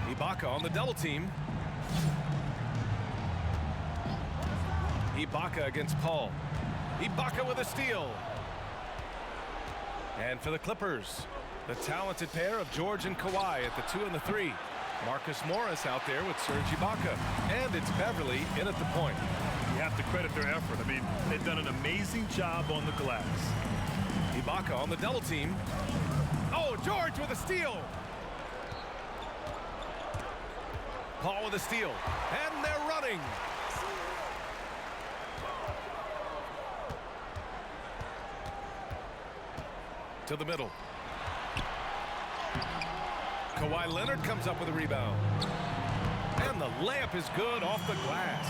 Ibaka on the double team. Ibaka against Paul. Ibaka with a steal. And for the Clippers, the talented pair of George and Kawhi at the 2 and the 3. Marcus Morris out there with Serge Ibaka. And it's Beverly in at the point. You have to credit their effort. I mean, they've done an amazing job on the glass. Ibaka on the double team. Oh, George with a steal. Paul with a steal. And they're running. To the middle. Kawhi Leonard comes up with a rebound. And the layup is good off the glass.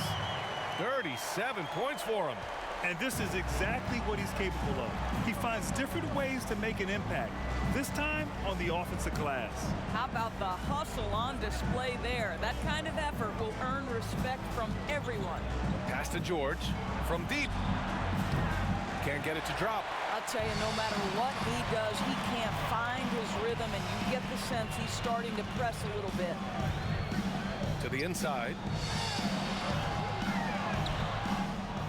37 points for him. And this is exactly what he's capable of. He finds different ways to make an impact. This time on the offensive glass. How about the hustle on display there? That kind of effort will earn respect from everyone. Pass to George from deep. Can't get it to drop. I'll tell you, no matter what he does, he can't find his rhythm, and you get the sense he's starting to press a little bit. To the inside.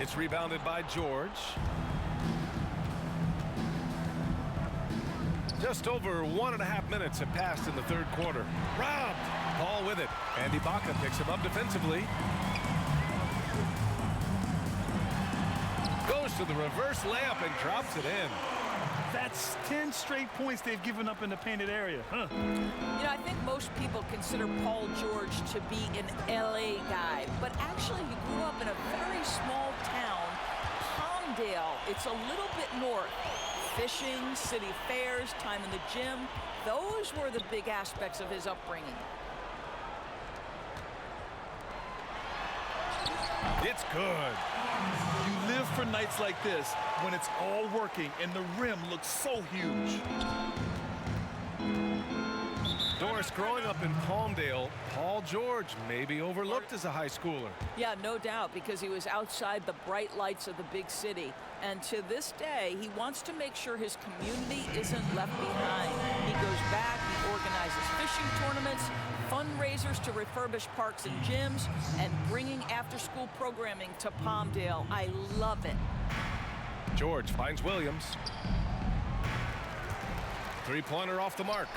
It's rebounded by George. Just over 1.5 minutes have passed in the third quarter. Robbed. Paul with it. And Ibaka picks him up defensively. Goes to the reverse layup and drops it in. That's 10 straight points they've given up in the painted area. Huh? You know, I think most people consider Paul George to be an LA guy, but actually he grew up in a very small town, Palm Palmdale. It's a little bit north. Fishing, city fairs, time in the gym. Those were the big aspects of his upbringing. It's good. You live for nights like this when it's all working and the rim looks so huge. Doris, growing up in Palmdale, Paul George may be overlooked as a high schooler. Yeah, no doubt, because he was outside the bright lights of the big city. And to this day, he wants to make sure his community isn't left behind. He goes back, he organizes fishing tournaments, fundraisers to refurbish parks and gyms, and bringing after-school programming to Palmdale. I love it. George finds Williams. Three-pointer off the mark.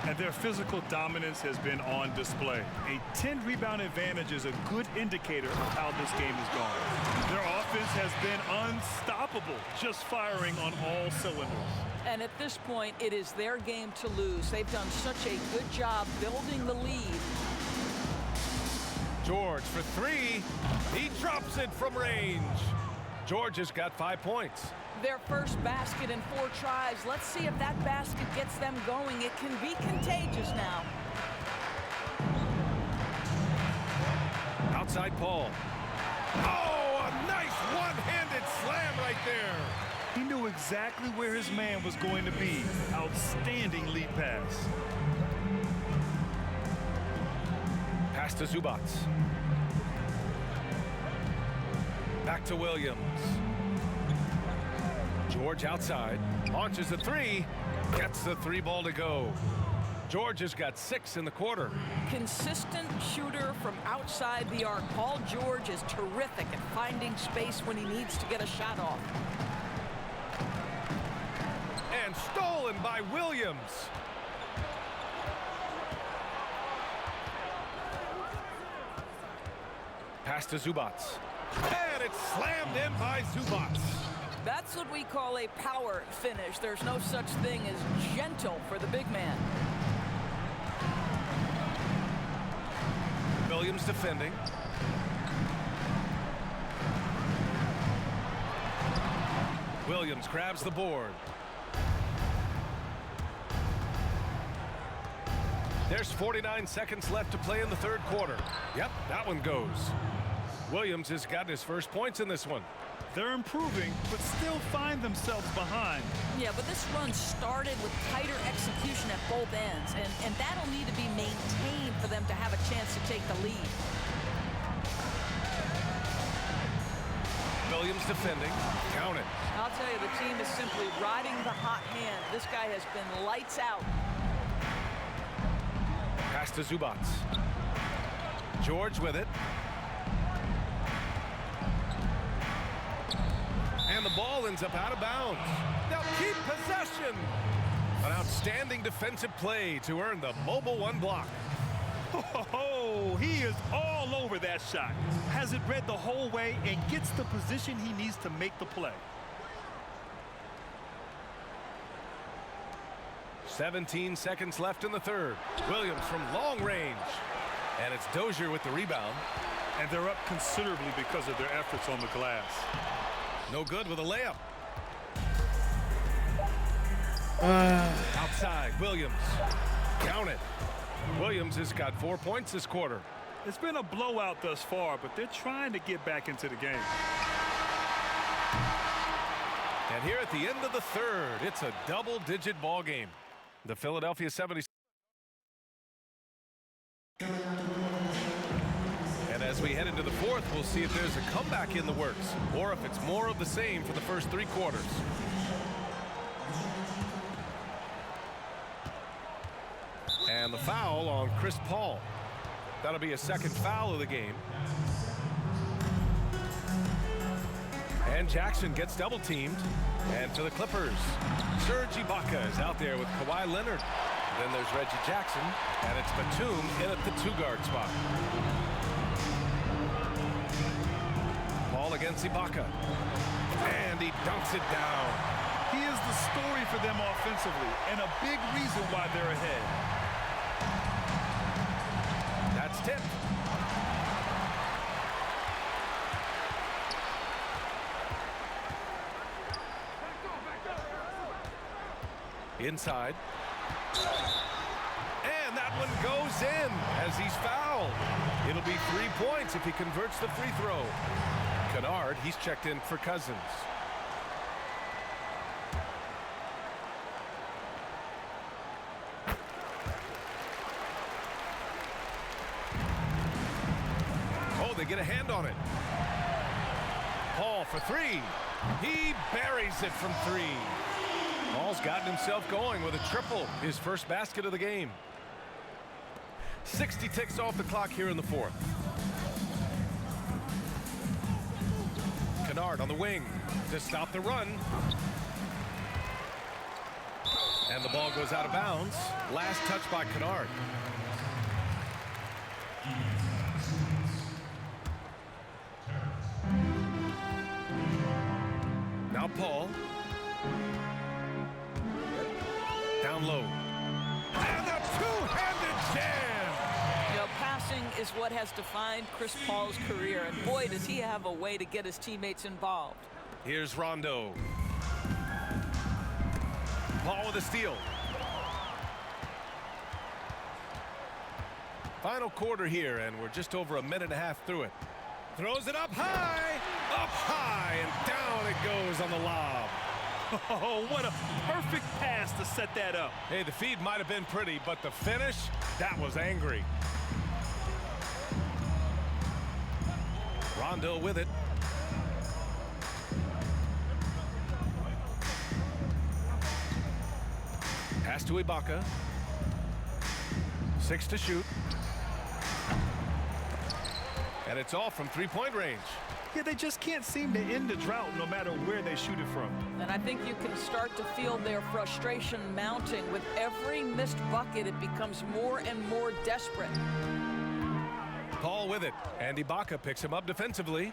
And their physical dominance has been on display. A 10-rebound advantage is a good indicator of how this game is going. Their offense has been unstoppable, just firing on all cylinders. And at this point, it is their game to lose. They've done such a good job building the lead. George for three. He drops it from range. George has got 5 points. Their first basket in 4 tries. Let's see if that basket gets them going. It can be contagious now. Outside Paul. Oh, a nice one-handed slam right there. He knew exactly where his man was going to be. Outstanding lead pass. Pass to Zubats. Back to Williams. George outside, launches a three, gets the 3 ball to go. George has got 6 in the quarter. Consistent shooter from outside the arc. Paul George is terrific at finding space when he needs to get a shot off. And stolen by Williams. Pass to Zubats. And it's slammed in by Zubats. That's what we call a power finish. There's no such thing as gentle for the big man. Williams defending. Williams grabs the board. There's 49 seconds left to play in the 3rd quarter. Yep, that one goes. Williams has gotten his first points in this one. They're improving, but still find themselves behind. Yeah, but this run started with tighter execution at both ends, and that'll need to be maintained for them to have a chance to take the lead. Williams defending. Count it. I'll tell you, the team is simply riding the hot hand. This guy has been lights out. Pass to Zubats. George with it. And the ball ends up out of bounds. They'll keep possession. An outstanding defensive play to earn the Mobile 1 block. Oh, he is all over that shot. Has it read the whole way and gets the position he needs to make the play. 17 seconds left in the 3rd. Williams from long range. And it's Dozier with the rebound. And they're up considerably because of their efforts on the glass. No good with a layup. Outside, Williams. Count it. Williams has got 4 points this quarter. It's been a blowout thus far, but they're trying to get back into the game. And here at the end of the 3rd, it's a double-digit ball game. The Philadelphia 76. And as we head into the 4th, we'll see if there's a comeback in the works or if it's more of the same for the first 3 quarters. And the foul on Chris Paul. That'll be a 2nd foul of the game. And Jackson gets double teamed. And to the Clippers, Serge Ibaka is out there with Kawhi Leonard. Then there's Reggie Jackson, and it's Batum in at the 2-guard spot. Paul against Ibaka. And he dunks it down. He is the story for them offensively, and a big reason why they're ahead. That's tipped. Inside. And that one goes in as he's fouled. It'll be 3 points if he converts the free throw. Kennard, he's checked in for Cousins. Oh, they get a hand on it. Paul for three. He buries it from three. Paul's gotten himself going with a triple, his first basket of the game. 60 ticks off the clock here in the fourth. Kennard on the wing to stop the run. And the ball goes out of bounds. Last touch by Kennard. Now Paul. Down low. And a two-handed jam! You know, passing is what has defined Chris Paul's career, and boy, does he have a way to get his teammates involved. Here's Rondo. Paul with a steal. Final quarter here, and we're just over a minute and a half through it. Throws it up high, and down it goes on the lob. Oh, what a perfect pass to set that up. Hey, the feed might have been pretty, but the finish, that was angry. Rondo with it. Pass to Ibaka. 6 to shoot. And it's off from three-point range. Yeah, they just can't seem to end the drought no matter where they shoot it from. And I think you can start to feel their frustration mounting. With every missed bucket, it becomes more and more desperate. Paul with it, and Ibaka picks him up defensively.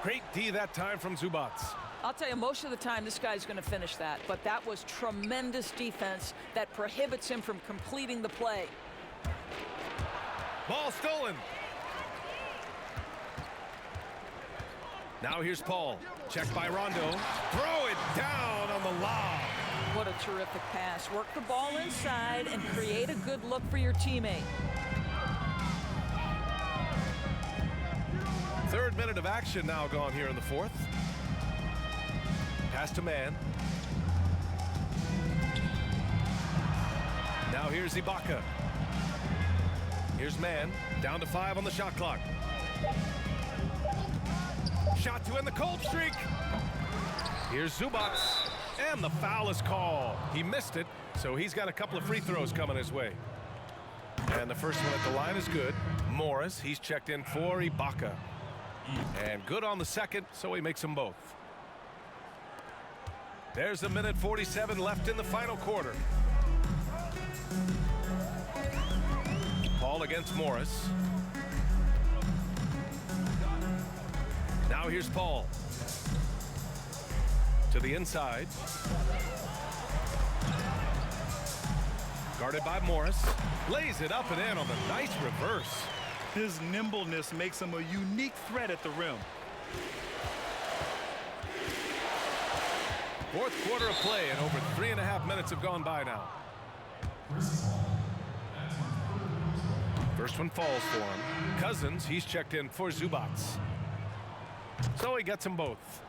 Great D that time from Zubats. I'll tell you, most of the time this guy's going to finish that, but that was tremendous defense that prohibits him from completing the play. Ball stolen. Now here's Paul. Checked by Rondo. Throw it down on the lob. What a terrific pass. Work the ball inside and create a good look for your teammate. Third minute of action now gone here in the fourth. Pass to man. Now here's Ibaka. Here's man. Down to 5 on the shot clock. Shot to end the cold streak. Here's Zubats. And the foul is called. He missed it, so he's got a couple of free throws coming his way. And the first one at the line is good. Morris, he's checked in for Ibaka. And good on the second, so he makes them both. There's a minute 47 left in the final quarter. Paul against Morris. Now here's Paul. To the inside. Guarded by Morris. Lays it up and in on the nice reverse. His nimbleness makes him a unique threat at the rim. Fourth quarter of play, and over 3.5 minutes have gone by now. First one falls for him. Cousins, he's checked in for Zubats. So he gets them both.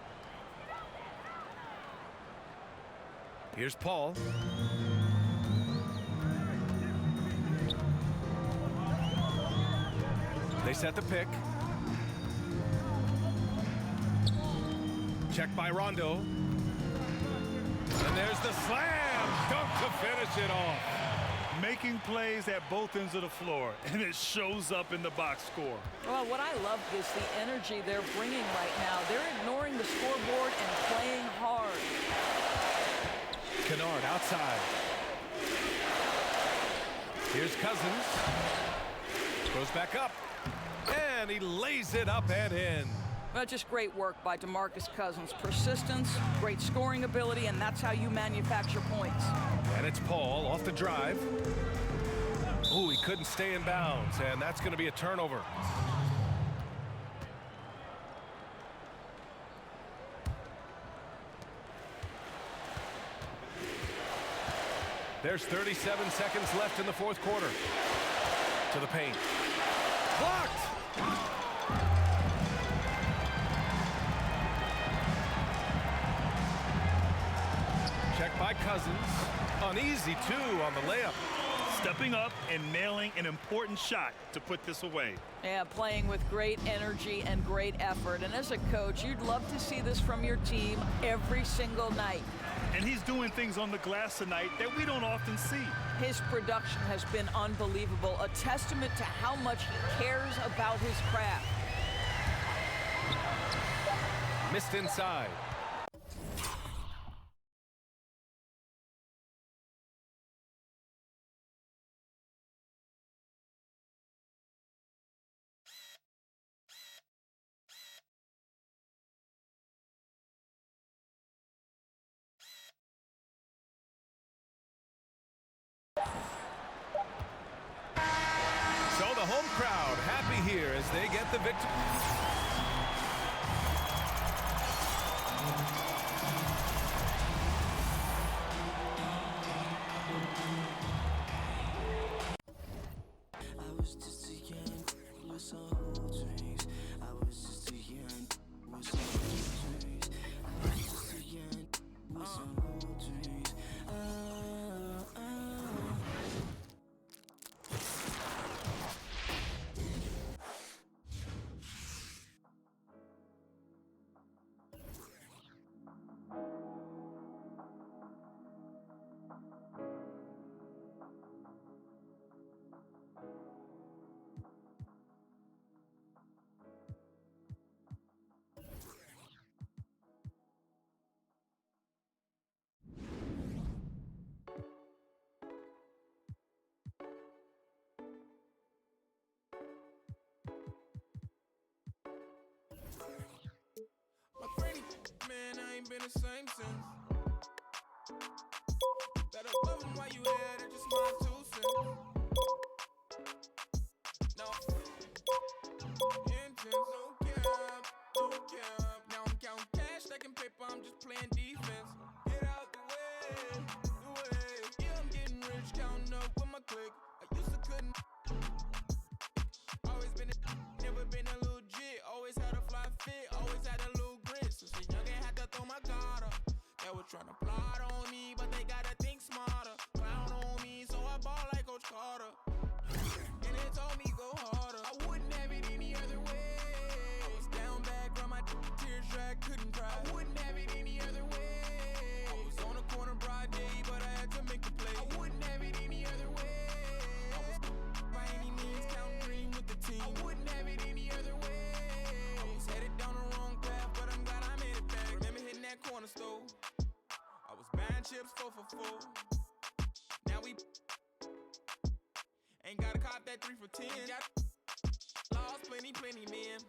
Here's Paul. They set the pick. Checked by Rondo. And there's the slam dunk to finish it off. Making plays at both ends of the floor, and it shows up in the box score. Well, what I love is the energy they're bringing right now. They're ignoring the scoreboard and playing hard. Kennard outside. Here's Cousins. Goes back up. And he lays it up and in. Well, just great work by DeMarcus Cousins. Persistence, great scoring ability, and that's how you manufacture points. And it's Paul off the drive. Oh, he couldn't stay in bounds, and that's going to be a turnover. There's 37 seconds left in the fourth quarter. To the paint. Blocked! Check by Cousins. An easy two on the layup. Stepping up and nailing an important shot to put this away. Yeah, playing with great energy and great effort. And as a coach, you'd love to see this from your team every single night. And he's doing things on the glass tonight that we don't often see. His production has been unbelievable, a testament to how much he cares about his craft. Missed inside. So the home crowd happy here as they get the victory. I was just a young with some old dreams. I was just a young with some old dreams. I was just a young with some old dreams. My granny, man, I ain't been the same since. Better love him while you here, that's just my 2 cents. No intense, no cap, no cap. Now I'm counting cash, stacking paper, I'm just playing defense. Get out the way, the way. Yeah, I'm getting rich, counting up with my clique. I used to couldn't. Always been never been a little jit. Always had a fly fit, always had a little grit. Since a youngin' had to throw my guard up. They were tryna plot on me, but they gotta think smarter. Clown on me, so I ball like Coach Carter. And they told me go harder. I wouldn't have it any other way. I was down bad, from my tears dry, couldn't cry. I wouldn't have it any other way. I was on the corner broad day, but I had to make a play. I wouldn't have it any other way. I was by any means counting green with the team. I wouldn't have it any other way. I was headed down the wrong path, but I'm glad I made it back. Remember hitting that corner store? I was buying chips 4 for $4. Now we ain't gotta cop that 3 for $10. Lost plenty, man.